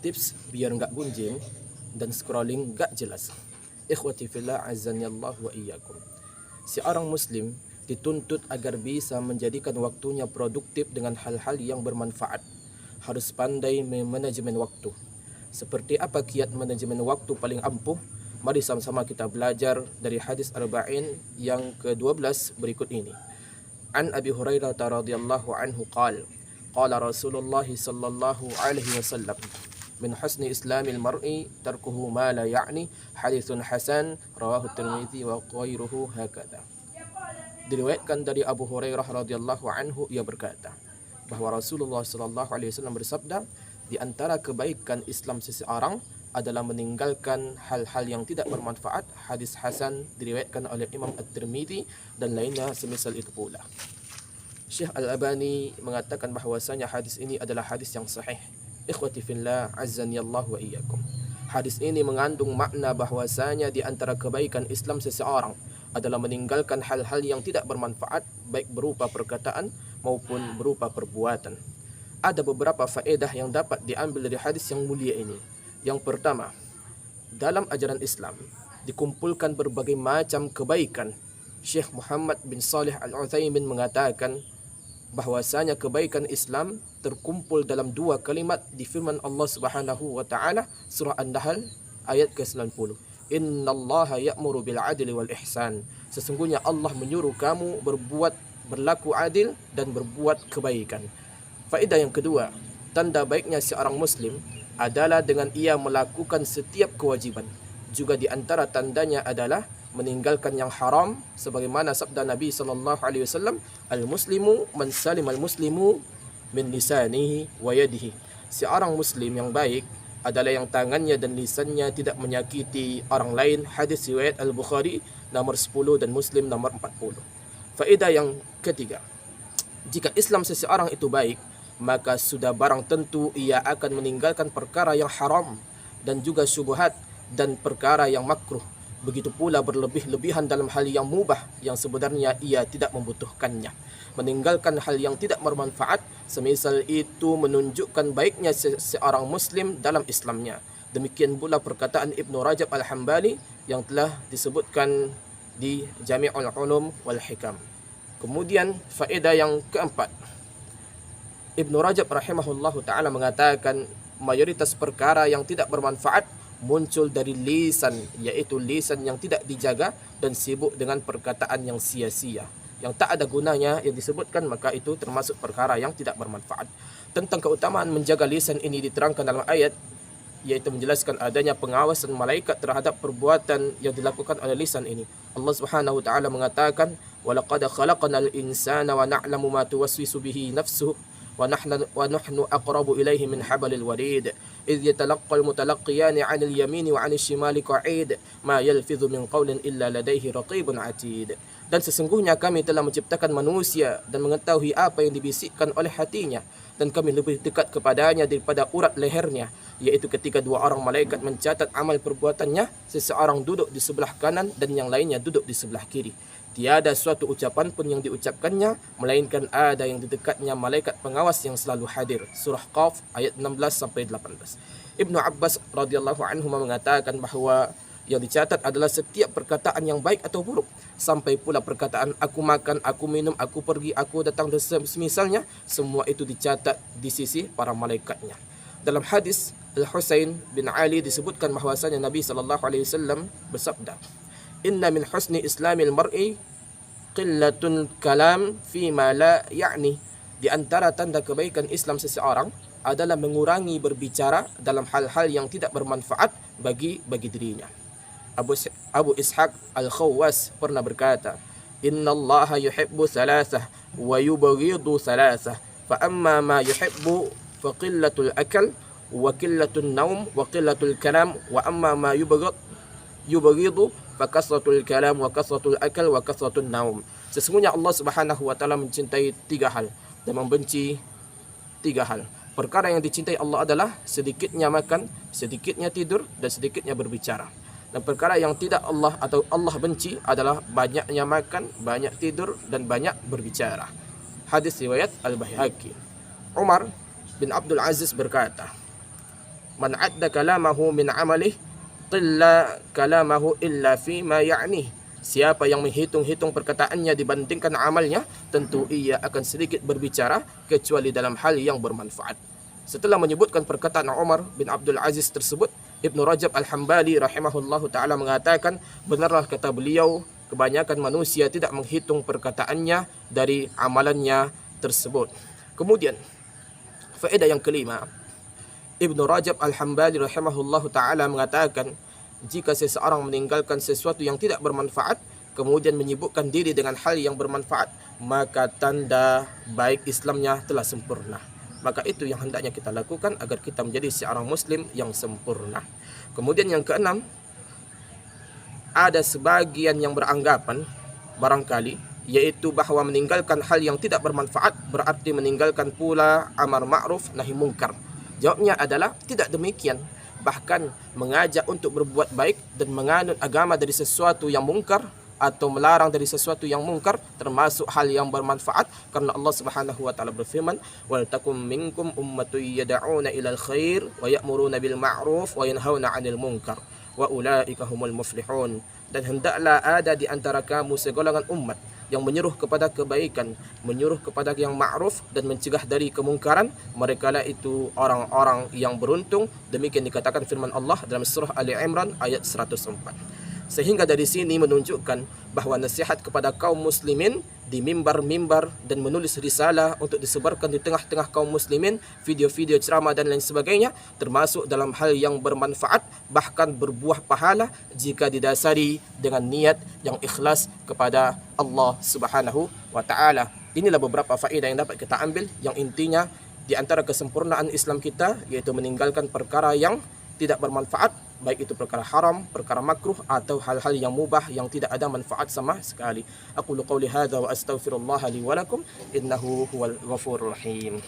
tips biar nggak gunjing dan scrolling nggak jelas. Ikhwati fillah azanillah wa iyyakum. Seorang muslim dituntut agar bisa menjadikan waktunya produktif dengan hal-hal yang bermanfaat. Harus pandai manajemen waktu. Seperti apa kiat manajemen waktu paling ampuh? Mari sama-sama kita belajar dari hadis arba'in yang ke-12 berikut ini. An Abi Hurairah radhiyallahu anhu qala Rasulullah sallallahu alaihi wasallam min husni islamil mar'i tarkuhu ma la ya'ni hadithun hasan rawahu Tirmidzi wa ghairuhu hakadha. Diriwayatkan dari Abu Hurairah radhiyallahu anhu, ia berkata bahwa Rasulullah sallallahu alaihi wasallam bersabda, di antara kebaikan Islam seseorang adalah meninggalkan hal-hal yang tidak bermanfaat. Hadis hasan diriwayatkan oleh Imam At-Tirmidzi dan lainnya semisal itu pula. Syekh Al-Albani mengatakan bahwasanya hadis ini adalah hadis yang sahih. Ikhwati fillah azanillah wa iyyakum. Hadis ini mengandung makna bahwasanya di antara kebaikan Islam seseorang adalah meninggalkan hal-hal yang tidak bermanfaat, baik berupa perkataan maupun berupa perbuatan. Ada beberapa faedah yang dapat diambil dari hadis yang mulia ini. Yang pertama, dalam ajaran Islam dikumpulkan berbagai macam kebaikan. Syekh Muhammad bin Salih Al-Utsaimin mengatakan bahwasanya kebaikan Islam terkumpul dalam dua kalimat di firman Allah Subhanahu wa taala surah An-Nahl ayat ke-90. Innallaha ya'muru bil 'adli wal ihsan. Sesungguhnya Allah menyuruh kamu berlaku adil dan berbuat kebaikan. Faedah yang kedua, tanda baiknya seorang muslim adalah dengan ia melakukan setiap kewajiban. Juga di antara tandanya adalah meninggalkan yang haram, sebagaimana sabda Nabi sallallahu alaihi wasallam, al-muslimu man salim al-muslimu min lisanihi wa yadihi. Seorang muslim yang baik adalah yang tangannya dan lisannya tidak menyakiti orang lain. Hadis riwayat Al-Bukhari nomor 10 dan Muslim nomor 40. Faedah yang ketiga, jika Islam seseorang itu baik, maka sudah barang tentu ia akan meninggalkan perkara yang haram dan juga syubhat dan perkara yang makruh. Begitu pula berlebih-lebihan dalam hal yang mubah yang sebenarnya ia tidak membutuhkannya. Meninggalkan hal yang tidak bermanfaat, semisal itu menunjukkan baiknya seorang muslim dalam Islamnya. Demikian pula perkataan Ibnu Rajab Al-Hambali yang telah disebutkan di Jami'ul Ulum wal Hikam. Kemudian faedah yang keempat, Ibnu Rajab rahimahullahu ta'ala mengatakan mayoritas perkara yang tidak bermanfaat muncul dari lisan, yaitu lisan yang tidak dijaga dan sibuk dengan perkataan yang sia-sia, yang tak ada gunanya yang disebutkan, maka itu termasuk perkara yang tidak bermanfaat. Tentang keutamaan menjaga lisan ini diterangkan dalam ayat, yaitu menjelaskan adanya pengawasan malaikat terhadap perbuatan yang dilakukan oleh lisan ini. Allah Subhanahu wa taala mengatakan, "Wa laqad khalaqnal insana wa na'lamu ma tuwaswisu bihi nafsuhu wa nahnu aqrabu ilaihi min hablil warid idh yatalaqqal mutalaqqiyani 'anil yamini wa 'anil shimali qa'id ma yalfidhu min qawlin illa ladaihi raqibun 'atid." Dan sesungguhnya kami telah menciptakan manusia dan mengetahui apa yang dibisikkan oleh hatinya, dan kami lebih dekat kepadanya daripada urat lehernya, yaitu ketika dua orang malaikat mencatat amal perbuatannya, seseorang duduk di sebelah kanan dan yang lainnya duduk di sebelah kiri. Tiada suatu ucapan pun yang diucapkannya, melainkan ada yang di dekatnya malaikat pengawas yang selalu hadir. Surah Qaf ayat 16-18. Ibnu Abbas radhiyallahu anhu mengatakan bahwa yang dicatat adalah setiap perkataan yang baik atau buruk, sampai pula perkataan aku makan, aku minum, aku pergi, aku datang dan semisalnya, semua itu dicatat di sisi para malaikatnya. Dalam hadis Al-Husain bin Ali disebutkan bahwasanya Nabi sallallahu alaihi wasallam bersabda, "Inna min husni islamil mar'i qillatul kalam fi ma la ya'ni." Di antara tanda kebaikan Islam seseorang adalah mengurangi berbicara dalam hal-hal yang tidak bermanfaat bagi dirinya. Abu Ishaq Al-Khawwas pernah berkata, "Inna Allah yuhibbu thalathah wa yubghidu thalathah. Fa amma ma yuhibbu fa qillatul akal wa qillatul naum wa qillatul kalam wa amma ma yubghidu fa kasratul kalam wa kasratul akal wa kasratul naum." Sesungguhnya Allah Subhanahu wa taala mencintai tiga hal dan membenci tiga hal. Perkara yang dicintai Allah adalah sedikitnya makan, sedikitnya tidur, dan sedikitnya berbicara. Dan perkara yang tidak Allah atau Allah benci adalah banyaknya makan, banyak tidur, dan banyak berbicara. Hadis riwayat Al-Baihaqi. Umar bin Abdul Aziz berkata, Man adda kalamahu min amalih qilla kalamahu illa fima ya'nih. Siapa yang menghitung-hitung perkataannya dibandingkan amalnya, tentu ia akan sedikit berbicara kecuali dalam hal yang bermanfaat. Setelah menyebutkan perkataan Umar bin Abdul Aziz tersebut, Ibnu Rajab Al-Hambali rahimahullahu ta'ala mengatakan, benarlah kata beliau, kebanyakan manusia tidak menghitung perkataannya dari amalannya tersebut. Kemudian, faedah yang kelima, Ibnu Rajab Al-Hambali rahimahullahu ta'ala mengatakan, jika seseorang meninggalkan sesuatu yang tidak bermanfaat, kemudian menyibukkan diri dengan hal yang bermanfaat, maka tanda baik Islamnya telah sempurna. Maka itu yang hendaknya kita lakukan agar kita menjadi seorang muslim yang sempurna. Kemudian yang keenam, ada sebagian yang beranggapan barangkali, yaitu bahwa meninggalkan hal yang tidak bermanfaat berarti meninggalkan pula amar ma'ruf nahi mungkar. Jawabnya adalah tidak demikian. Bahkan mengajak untuk berbuat baik dan menganut agama dari sesuatu yang mungkar atau melarang dari sesuatu yang mungkar termasuk hal yang bermanfaat, karena Allah Subhanahu wa taala berfirman, wal takum minkum ummatun yad'una ilal khair wa ya'muruna bil ma'ruf wa yanhauna 'anil munkar wa ulaika humul muflihun. Dan hendaklah ada di antara kamu segolongan umat yang menyuruh kepada kebaikan, menyuruh kepada yang ma'ruf dan mencegah dari kemungkaran. Mereka lah itu orang-orang yang beruntung. Demikian dikatakan firman Allah dalam surah Ali Imran ayat 104. Sehingga dari sini menunjukkan bahwa nasihat kepada kaum muslimin di mimbar-mimbar dan menulis risalah untuk disebarkan di tengah-tengah kaum muslimin, video-video ceramah dan lain sebagainya, termasuk dalam hal yang bermanfaat, bahkan berbuah pahala jika didasari dengan niat yang ikhlas kepada Allah Subhanahu wa taala. Inilah beberapa faedah yang dapat kita ambil, yang intinya di antara kesempurnaan Islam kita yaitu meninggalkan perkara yang tidak bermanfaat, baik itu perkara haram, perkara makruh atau hal-hal yang mubah yang tidak ada manfaat sama sekali. Aqulu qawli hadza wa astaghfirullah li wa lakum innahu huwal ghafurur rahim.